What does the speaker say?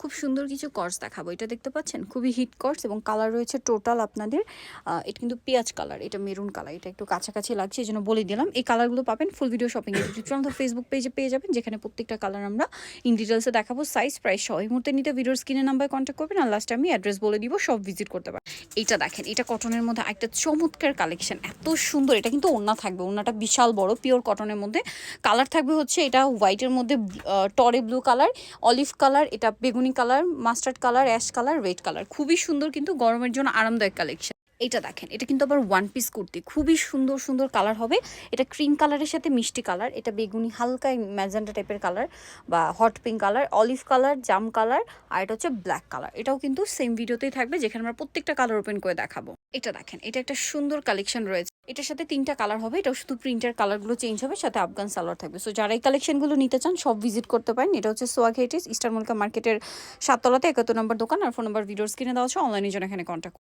খুব সুন্দর কিছু কর্স দেখাবো। এটা দেখতে পাচ্ছেন খুবই হিট কর্স এবং কালার রয়েছে টোটাল আপনাদের এটা কিন্তু পেঁয়াজ কালার, এটা মেরুন কালার, এটা একটু কাছাকাছি লাগছে এই জন্য বলে দিলাম। এই কালারগুলো পাবেন full video shopping YouTube channel তো ফেসবুক পেজে পেয়ে যাবেন, যেখানে প্রত্যেকটা কালার আমরা ইন ডিটেলসে দেখাবো, সাইজ প্রাইস সহ। এই মুহূর্তে নিতে ভিডিওর স্ক্রিনে নাম্বারে কন্ট্যাক্ট করবেন, আর লাস্টে আমি অ্যাড্রেস বলে দিব, সব ভিজিট করতে পারেন। এইটা দেখেন, এটা কটনের মধ্যে একটা চমৎকার কালেকশন, এত সুন্দর। এটা কিন্তু ওড়না থাকবে, ওড়নাটা বিশাল বড়, পিওর কটনের মধ্যে। কালার থাকবে হচ্ছে এটা হোয়াইটের মধ্যে টরে ব্লু কালার, অলিভ কালার, এটা বেগুনি colour, mustard colour, ash colour, red colour. খুবই সুন্দর, কিন্তু গরমের জন্য আরামদায়ক কালেকশন। এটা দেখেন, এটা কিন্তু আবার ওয়ান পিস কুর্তি, খুবই সুন্দর সুন্দর কালার হবে। এটা ক্রিম কালারের সাথে মিষ্টি কালার, এটা বেগুনি হালকা ম্যাজেন্টা টাইপের কালার বা hot pink colour, olive colour, জাম কালার, আর এটা হচ্ছে ব্ল্যাক কালার। এটাও কিন্তু সেম ভিডিওতেই থাকবে, যেখানে আমরা প্রত্যেকটা কালার ওপেন করে দেখাবো। এটা দেখেন, এটা একটা সুন্দর কালেকশন রয়েছে। এটার সাথে 3টা কালার হবে, এটা শুধু প্রিন্টের কালারগুলো চেঞ্জ হবে, সাথে আফগান সালোয়ার থাকবে। সো যারা এই কালেকশনগুলো নিতে চান সব ভিজিট করতে পারেন। এটা হচ্ছে সোয়াগ হেটিস, ইস্টার মল্লিকা মার্কেটের 7 তলাতে 71 নম্বর দোকান। আর ফোন নাম্বার ভিডিওর স্ক্রিনে দেওয়া আছে, অনলাইনের জন্য এখানে কন্ট্যাক্ট